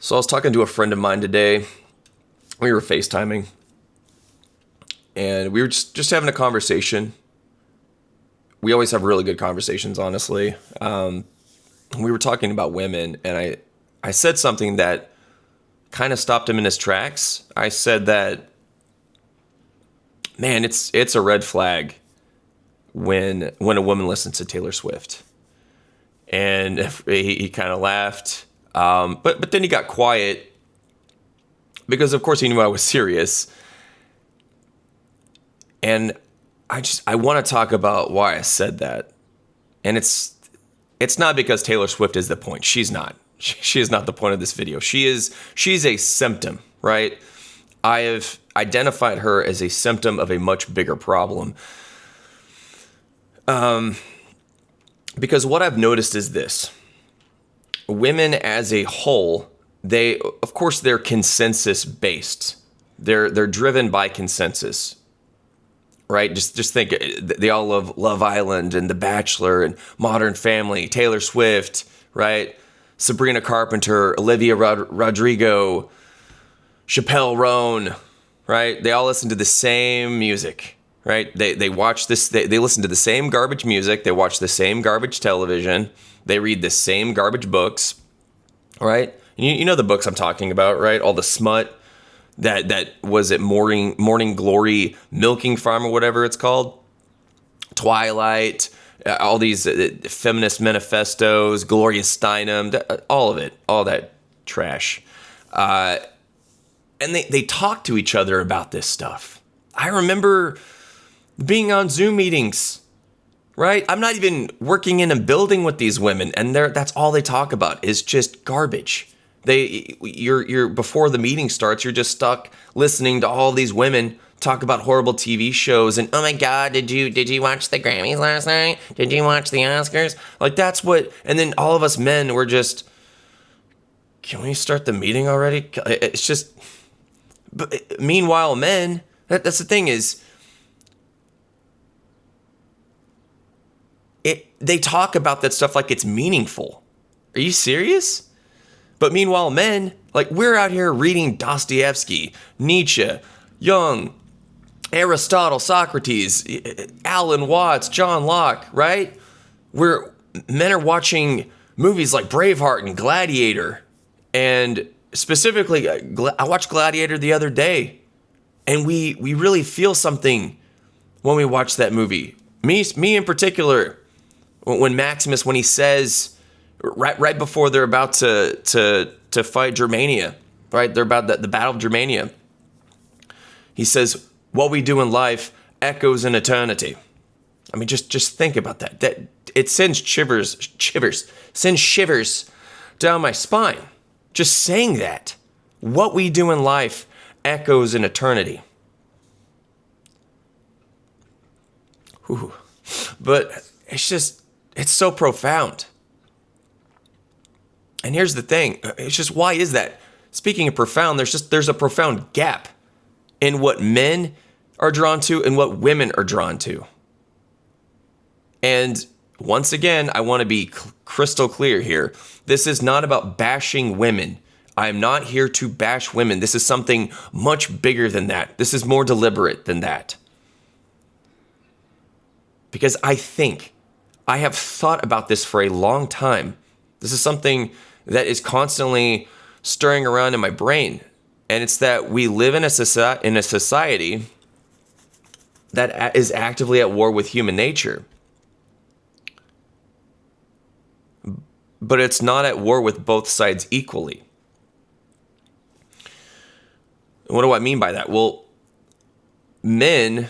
So I was talking to a friend of mine today. We were FaceTiming, and we were just having a conversation. We always have really good conversations, honestly. We were talking about women, and I said something that kind of stopped him in his tracks. I said that, man, it's a red flag when a woman listens to Taylor Swift. And he kind of laughed, but then he got quiet because, of course, he knew I was serious. And I want to talk about why I said that. And it's not because Taylor Swift is the point. She's not. She is not the point of this video. She's a symptom, right? I have identified her as a symptom of a much bigger problem. Because what I've noticed is this. Women as a whole, of course, they're consensus based. They're driven by consensus. Right? Just think, they all love Love Island and The Bachelor and Modern Family, Taylor Swift, right? Sabrina Carpenter, Olivia Rodrigo, Chappelle Roan, right? They all listen to the same music, right? They watch this, they listen to the same garbage music, they watch the same garbage television, they read the same garbage books, right? You know the books I'm talking about, right? All the smut. That was it, Morning Glory, Milking Farm, or whatever it's called, Twilight, all these feminist manifestos, Gloria Steinem, all of it, all that trash. And they talk to each other about this stuff. I remember being on Zoom meetings, right? I'm not even working in a building with these women, and that's all they talk about is just garbage. You're before the meeting starts, you're just stuck listening to all these women talk about horrible TV shows and, oh my God, did you watch the Grammys last night? Did you watch the Oscars? Like, that's what, and then all of us men were just, can we start the meeting already? It's just, but meanwhile, men, that's the thing is, they talk about that stuff like it's meaningful. Are you serious? But meanwhile, men, like, we're out here reading Dostoevsky, Nietzsche, Jung, Aristotle, Socrates, Alan Watts, John Locke, right? Men are watching movies like Braveheart and Gladiator. And specifically, I watched Gladiator the other day. And we really feel something when we watch that movie. Me in particular, when Maximus, when he says, right before they're about to fight Germania, right? They're about the Battle of Germania. He says, "What we do in life echoes in eternity." I mean, just think about that. That it sends shivers down my spine. Just saying that. What we do in life echoes in eternity. Whew. But it's so profound. And here's the thing, it's just, why is that? Speaking of profound, there's a profound gap in what men are drawn to and what women are drawn to. And once again, I want to be crystal clear here. This is not about bashing women. I am not here to bash women. This is something much bigger than that. This is more deliberate than that. Because I have thought about this for a long time. This is something that is constantly stirring around in my brain. And it's that we live in a society that is actively at war with human nature. But it's not at war with both sides equally. What do I mean by that? Well, men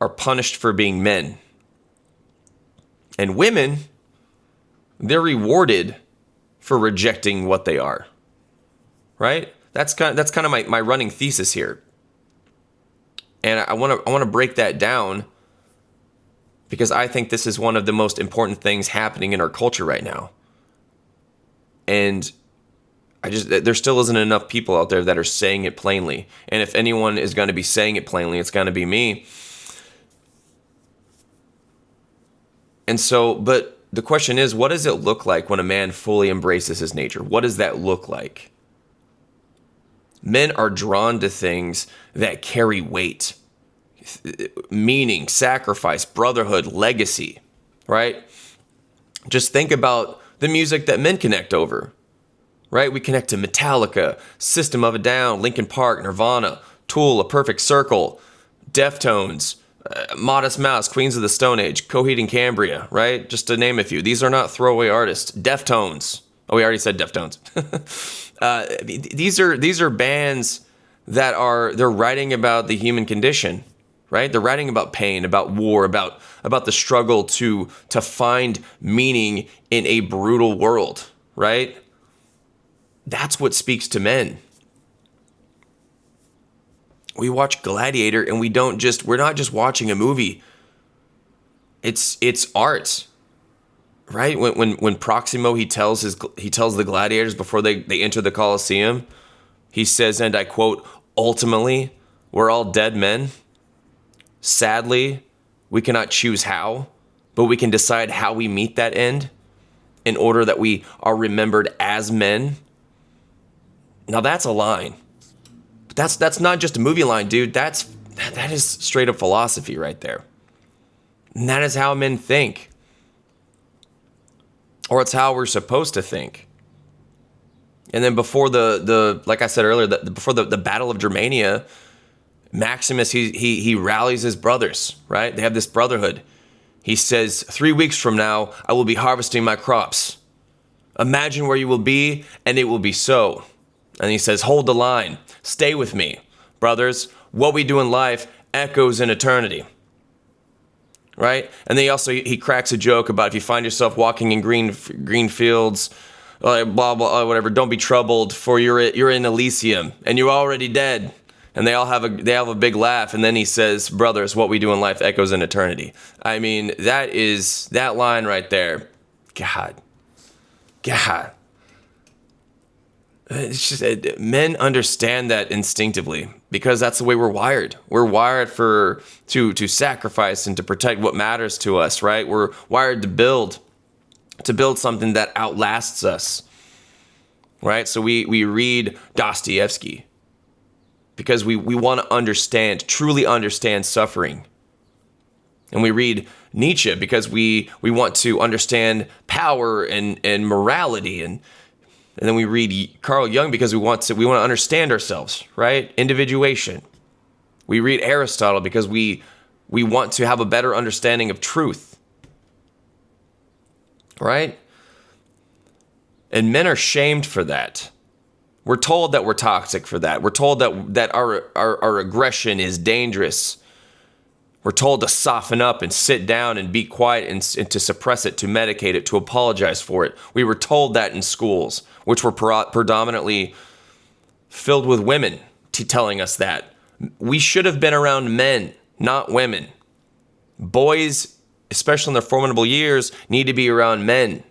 are punished for being men. And women, they're rewarded for rejecting what they are, right? That's kind of my running thesis here, and I want to break that down because I think this is one of the most important things happening in our culture right now, and there still isn't enough people out there that are saying it plainly. And if anyone is going to be saying it plainly, it's going to be me. And so, but the question is, what does it look like when a man fully embraces his nature? What does that look like? Men are drawn to things that carry weight, meaning, sacrifice, brotherhood, legacy, right? Just think about the music that men connect over, right? We connect to Metallica, System of a Down, Linkin Park, Nirvana, Tool, A Perfect Circle, Deftones, Modest Mouse, Queens of the Stone Age, Coheed and Cambria, right? Just to name a few. These are not throwaway artists. Deftones. Oh, we already said Deftones. These are bands that they're writing about the human condition, right? They're writing about pain, about war, about the struggle to find meaning in a brutal world, right? That's what speaks to men. We watch Gladiator and we're not just watching a movie. It's art, right? When Proximo he tells the gladiators before they enter the Colosseum, he says, and I quote, ultimately, we're all dead men. Sadly, we cannot choose how, but we can decide how we meet that end in order that we are remembered as men. Now that's a line. But that's not just a movie line, dude. That is straight up philosophy right there. And that is how men think. Or it's how we're supposed to think. And then before the like I said earlier, before the Battle of Germania, Maximus, he rallies his brothers, right? They have this brotherhood. He says, 3 weeks from now, I will be harvesting my crops. Imagine where you will be, and it will be so. And he says, hold the line. Stay with me. Brothers, what we do in life echoes in eternity. Right? And then he cracks a joke about if you find yourself walking in green fields, blah, blah, whatever, don't be troubled, for you're in Elysium, and you're already dead. And they have a big laugh, and then he says, brothers, what we do in life echoes in eternity. I mean, that line right there. God. It's just, men understand that instinctively because that's the way we're wired. We're wired to sacrifice and to protect what matters to us, right? We're wired to build something that outlasts us, right? So we read Dostoevsky because we want to truly understand suffering. And we read Nietzsche because we want to understand power and morality, and then we read Carl Jung because we want to understand ourselves, right? Individuation. We read Aristotle because we want to have a better understanding of truth, right? And men are shamed for that. We're told that we're toxic for that. We're told that our aggression is dangerous. We're told to soften up and sit down and be quiet and to suppress it, to medicate it, to apologize for it. We were told that in schools, which were predominantly filled with women telling us that. We should have been around men, not women. Boys, especially in their formidable years, need to be around men.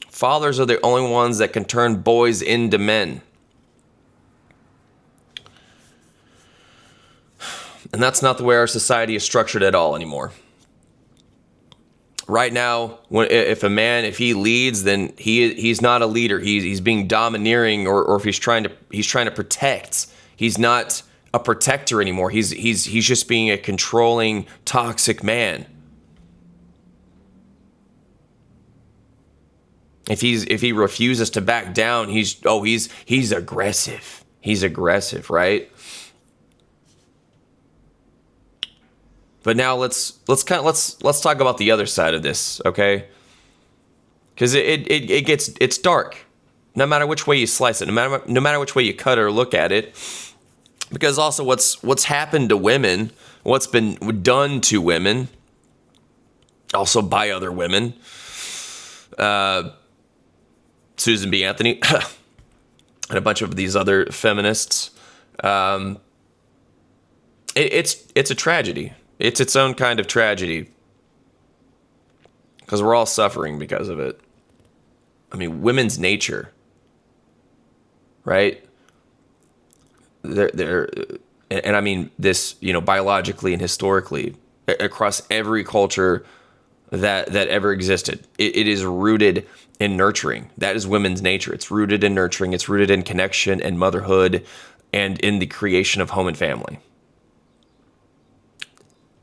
Fathers are the only ones that can turn boys into men. And that's not the way our society is structured at all anymore. Right now, if he leads, then he's not a leader. He's being domineering, or if he's trying to protect. He's not a protector anymore. He's just being a controlling, toxic man. If he refuses to back down, he's aggressive. He's aggressive, right? But now let's talk about the other side of this, okay? Because it's dark, no matter which way you slice it, no matter which way you cut or look at it. Because also what's happened to women, what's been done to women, also by other women. Susan B. Anthony and a bunch of these other feminists. It's a tragedy. It's its own kind of tragedy because we're all suffering because of it. I mean, women's nature, right? They're and I mean this, biologically and historically across every culture that ever existed. It is rooted in nurturing. That is women's nature. It's rooted in nurturing. It's rooted in connection and motherhood and in the creation of home and family.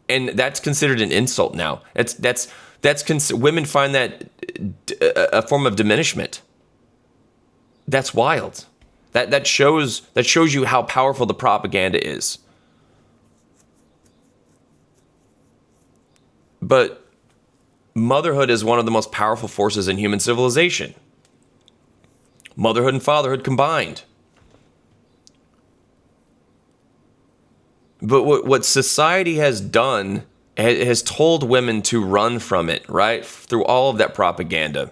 And that's considered an insult now. Women find that a form of diminishment. That's wild. That shows you how powerful the propaganda is. But motherhood is one of the most powerful forces in human civilization. Motherhood and fatherhood combined. But what society has done has told women to run from it, right? Through all of that propaganda.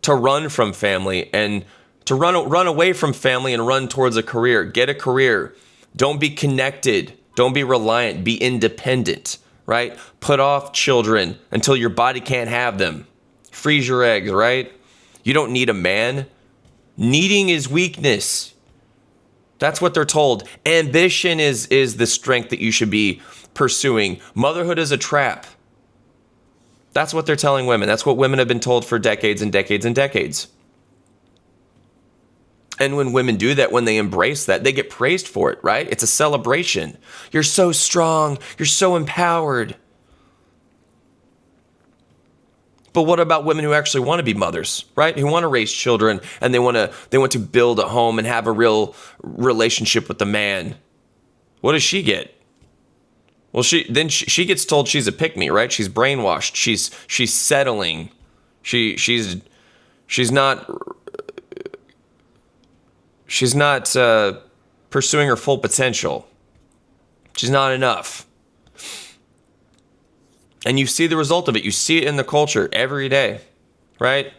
To run from family and to run away from family and run towards a career. Get a career. Don't be connected. Don't be reliant. Be independent, right? Put off children until your body can't have them. Freeze your eggs, right? You don't need a man. Needing is weakness. That's what they're told. Ambition is the strength that you should be pursuing. Motherhood is a trap. That's what they're telling women. That's what women have been told for decades and decades and decades. And when women do that, when they embrace that, they get praised for it, right? It's a celebration. You're so strong. You're so empowered. But what about women who actually want to be mothers, right? Who want to raise children and they want to build a home and have a real relationship with the man? What does she get? Well, she gets told she's a pick-me, right? She's brainwashed. She's settling. She's not pursuing her full potential. She's not enough. And you see the result of it. You see it in the culture every day, right?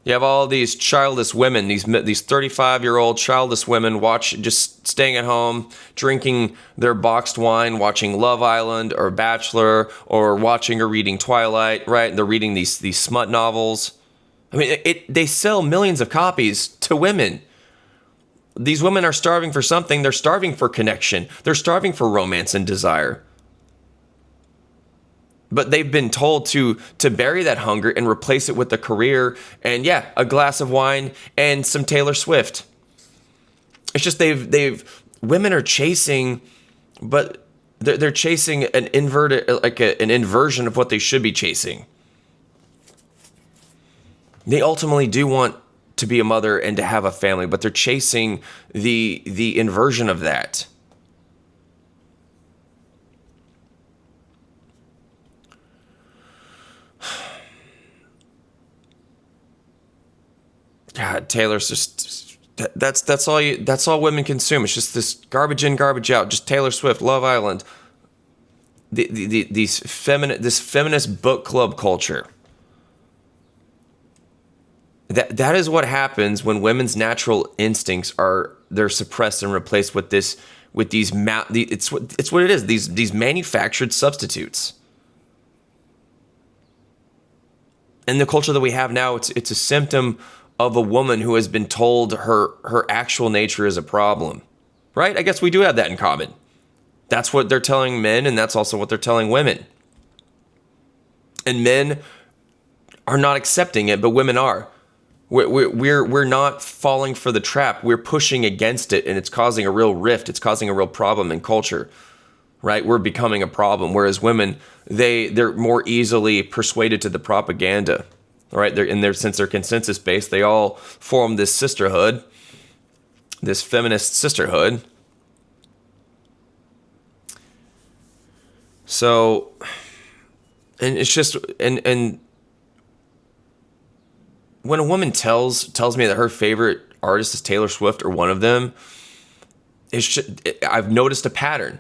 You have all these childless women, these 35-year-old childless women just staying at home, drinking their boxed wine, watching Love Island or Bachelor, or watching or reading Twilight, right? They're reading these smut novels. I mean, they sell millions of copies to women. These women are starving for something. They're starving for connection. They're starving for romance and desire. But they've been told to bury that hunger and replace it with a career and, a glass of wine and some Taylor Swift. It's just women are chasing, but they're chasing an inverted, an inversion of what they should be chasing. They ultimately do want to be a mother and to have a family, but they're chasing the inversion of that. God, Taylor's just that's all women consume. It's just this garbage in, garbage out. Just Taylor Swift, Love Island. This feminist book club culture. That is what happens when women's natural instincts they're suppressed and replaced with these it's what it is, these manufactured substitutes. And the culture that we have now, it's a symptom of a woman who has been told her actual nature is a problem, right? I guess we do have that in common. That's what they're telling men, and that's also what they're telling women. And men are not accepting it, but women are. We're not falling for the trap. We're pushing against it, and it's causing a real rift. It's causing a real problem in culture, right? We're becoming a problem, whereas women, they're more easily persuaded to the propaganda. Right, since they're consensus based, they all form this sisterhood, this feminist sisterhood. So, and it's just and when a woman tells me that her favorite artist is Taylor Swift or one of them, I've noticed a pattern.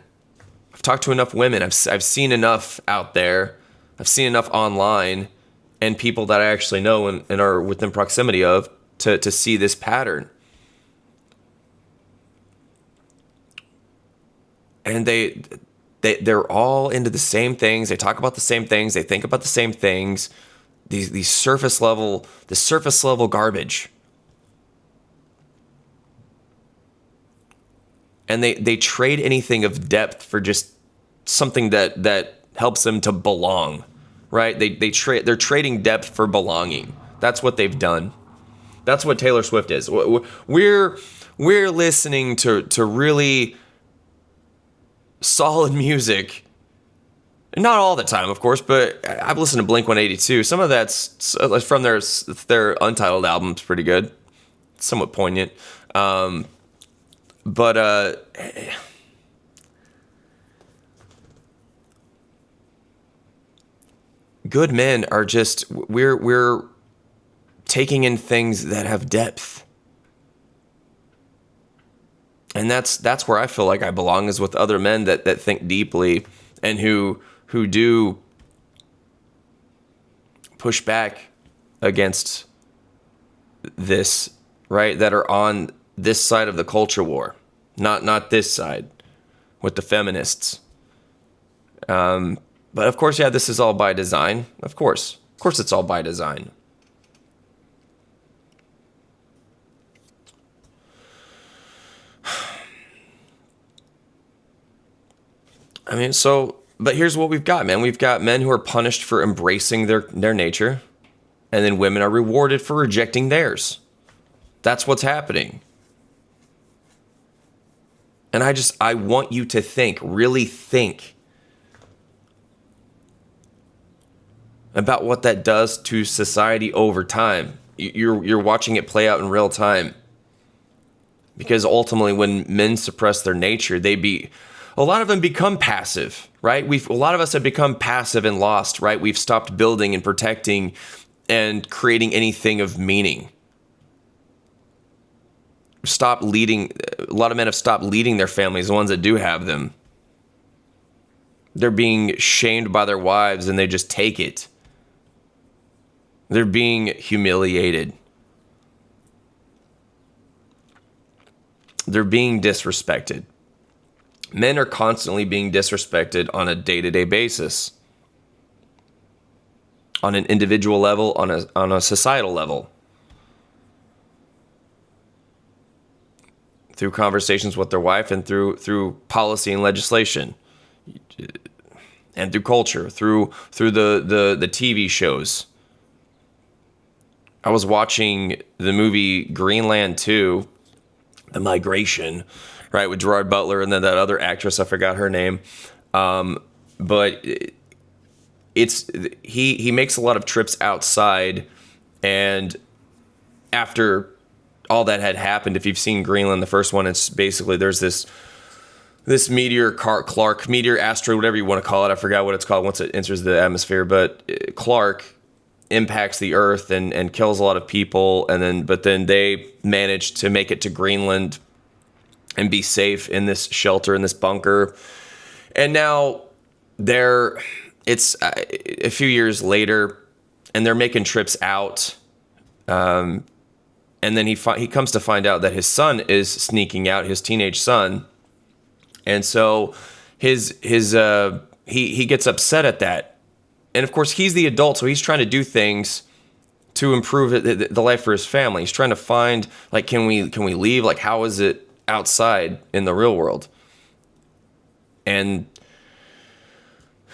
I've talked to enough women. I've seen enough out there. I've seen enough online. And people that I actually know and are within proximity of to see this pattern. And they're all into the same things. They talk about the same things. They think about the same things. These surface level garbage. And they trade anything of depth for just something that helps them to belong, right? They're trading depth for belonging. That's what they've done. That's what Taylor Swift is. We're listening to really solid music. Not all the time, of course, but I've listened to Blink-182. Some of that's from their Untitled album's pretty good, somewhat poignant. But good men are just we're taking in things that have depth. And that's where I feel like I belong, is with other men that think deeply and who do push back against this, right? That are on this side of the culture war, not this side with the feminists. But of course, yeah, this is all by design. Of course, it's all by design. I mean, but here's what we've got, man. We've got men who are punished for embracing their nature, and then women are rewarded for rejecting theirs. That's what's happening. And I want you to think, really think about what that does to society over time. You're watching it play out in real time. Because ultimately, when men suppress their nature, a lot of them become passive, right? A lot of us have become passive and lost, right? We've stopped building and protecting and creating anything of meaning. A lot of men have stopped leading their families, the ones that do have them. They're being shamed by their wives and they just take it. They're being humiliated. They're being disrespected. Men are constantly being disrespected on a day-to-day basis. On an individual level, on a societal level. Through conversations with their wife and through policy and legislation. And through culture, through the TV shows. I was watching the movie Greenland 2, The Migration, right, with Gerard Butler and then that other actress, I forgot her name. But he makes a lot of trips outside, and after all that had happened, if you've seen Greenland, the first one, it's basically there's this meteor, meteor, asteroid, whatever you want to call it. I forgot what it's called once it enters the atmosphere, but Clark impacts the earth and kills a lot of people, but then they manage to make it to Greenland and be safe in this shelter, in this bunker. And now it's a few years later, and they're making trips out. And then he comes to find out that his son is sneaking out, his teenage son. And so he gets upset at that. And of course, he's the adult, so he's trying to do things to improve the life for his family. He's trying to find, like, can we leave? Like, how is it outside in the real world? And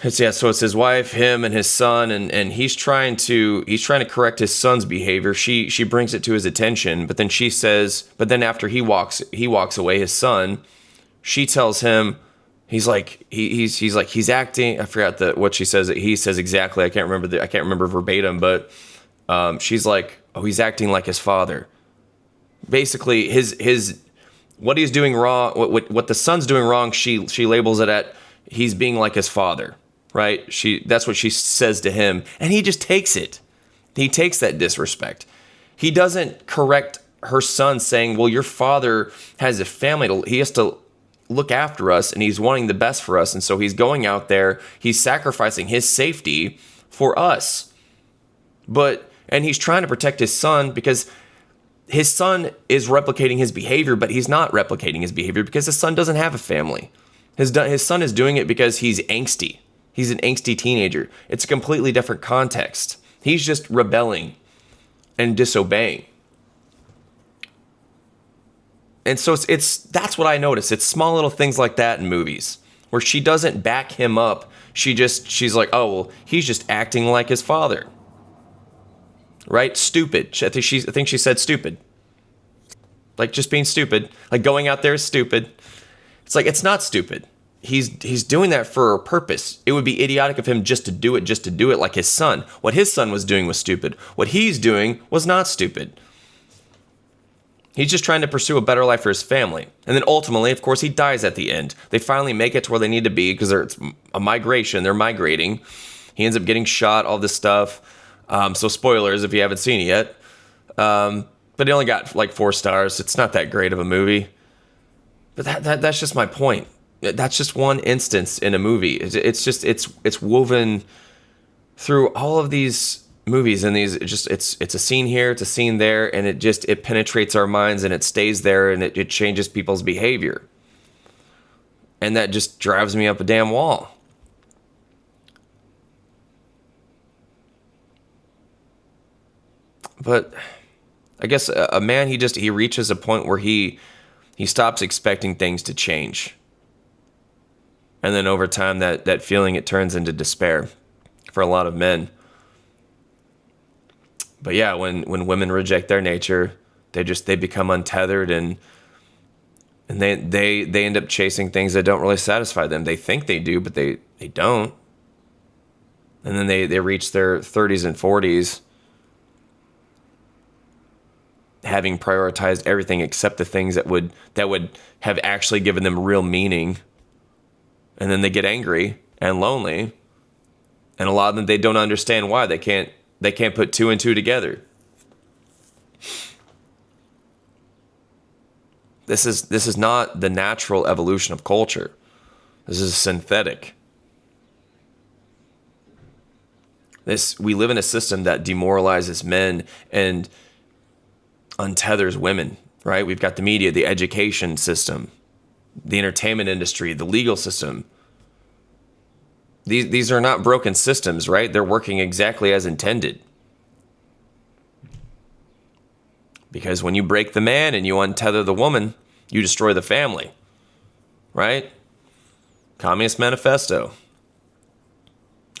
so it's his wife, him, and his son, and he's trying to correct his son's behavior. She brings it to his attention, but then after he walks away, his son, she tells him, he's acting. I forgot what she says. He says exactly. I can't remember verbatim, but she's like, oh, he's acting like his father. Basically, his what he's doing wrong, what the son's doing wrong, she labels it at he's being like his father, right? That's what she says to him, and he just takes it. He takes that disrespect. He doesn't correct her son, saying, well, your father has a family. He has to look after us, and he's wanting the best for us, and so he's going out there, he's sacrificing his safety for us. And he's trying to protect his son because his son is replicating his behavior, but he's not replicating his behavior because his son doesn't have a family. His son is doing it because he's angsty. He's an angsty teenager. It's a completely different context. He's just rebelling and disobeying. And so that's what I notice. It's small little things like that in movies where she doesn't back him up. She's like, oh, well, he's just acting like his father. Right? Stupid. I think she said stupid. Like, just being stupid. Like, going out there is stupid. It's like, it's not stupid. He's doing that for a purpose. It would be idiotic of him just to do it like his son. What his son was doing was stupid. What he's doing was not stupid. He's just trying to pursue a better life for his family. And then ultimately, of course, he dies at the end. They finally make it to where they need to be because it's a migration. They're migrating. He ends up getting shot, all this stuff. So spoilers if you haven't seen it yet. But it only got like 4 stars. It's not that great of a movie. But that's just my point. That's just one instance in a movie. It's woven through all of these movies, and it's a scene here, it's a scene there, and it penetrates our minds, and it stays there, and it changes people's behavior. And that just drives me up a damn wall. But I guess a man, he reaches a point where he stops expecting things to change. And then over time, that feeling, it turns into despair for a lot of men. But yeah, when women reject their nature, they become untethered, and they end up chasing things that don't really satisfy them. They think they do, but they don't. And then they reach their 30s and 40s, having prioritized everything except the things that would have actually given them real meaning. And then they get angry and lonely, and a lot of them, they don't understand why. They can't put 2 and 2 together. This is not the natural evolution of culture. This is synthetic. We live in a system that demoralizes men and untethers women, right? We've got the media, the education system, the entertainment industry, the legal system. These are not broken systems, right? They're working exactly as intended. Because when you break the man and you untether the woman, you destroy the family, right? Communist Manifesto.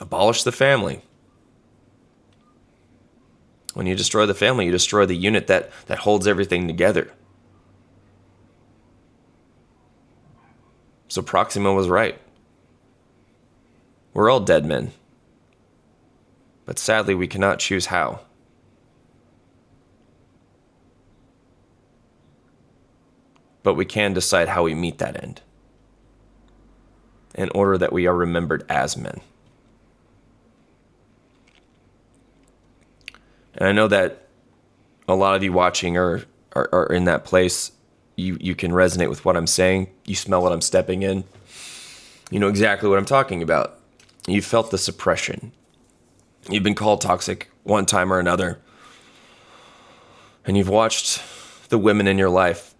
Abolish the family. When you destroy the family, you destroy the unit that holds everything together. So Proxima was right. We're all dead men. But sadly, we cannot choose how. But we can decide how we meet that end, in order that we are remembered as men. And I know that a lot of you watching are in that place. You can resonate with what I'm saying. You smell what I'm stepping in. You know exactly what I'm talking about. You've felt the suppression. You've been called toxic one time or another. And you've watched the women in your life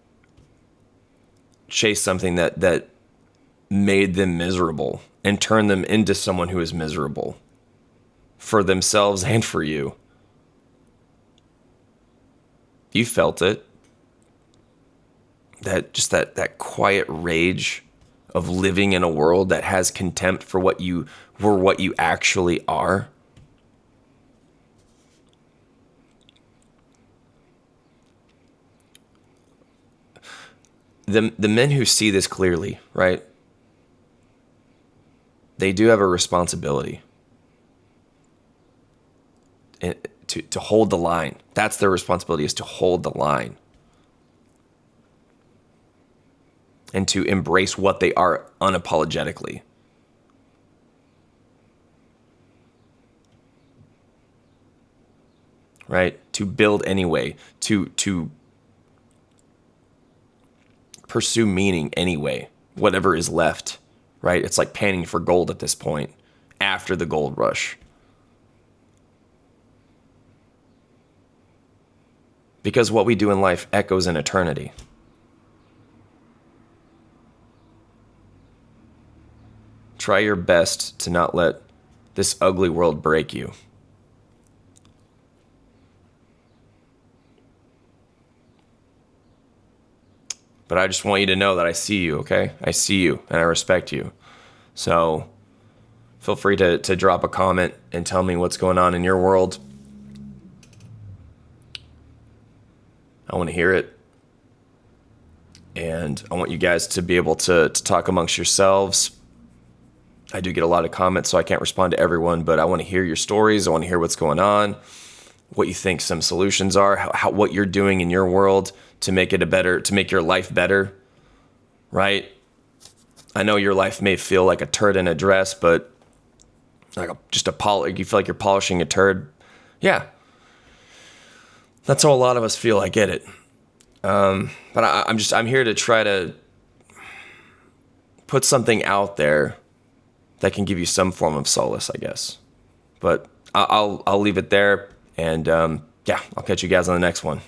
chase something that made them miserable and turn them into someone who is miserable for themselves and for you. You felt it. That quiet rage of living in a world that has contempt for what you actually are. The men who see this clearly, right? They do have a responsibility to hold the line. That's their responsibility, is to hold the line. And to embrace what they are unapologetically. Right? To build anyway. To pursue meaning anyway. Whatever is left. Right? It's like panning for gold at this point. After the gold rush. Because what we do in life echoes in eternity. Try your best to not let this ugly world break you. But I just want you to know that I see you, okay? I see you and I respect you. So feel free to drop a comment and tell me what's going on in your world. I want to hear it. And I want you guys to be able to talk amongst yourselves. I do get a lot of comments, so I can't respond to everyone, but I want to hear your stories. I want to hear what's going on, what you think some solutions are, what you're doing in your world to make it to make your life better, right? I know your life may feel like a turd in a dress, but like you feel like you're polishing a turd. Yeah. That's how a lot of us feel. I get it. But I'm here to try to put something out there that can give you some form of solace, I guess. But I'll leave it there, and yeah, I'll catch you guys on the next one.